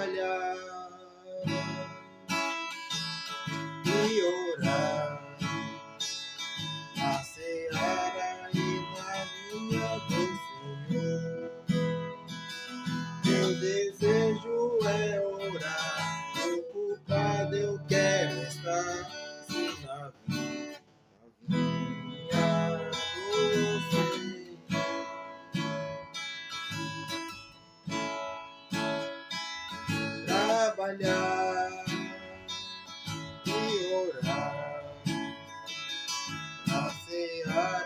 trabalhar e orar na seara e na vinha do Senhor. Meu desejo é orar, ocupado eu quero estar, sim, na vinha do Senhor. Trabalhar e orar na seara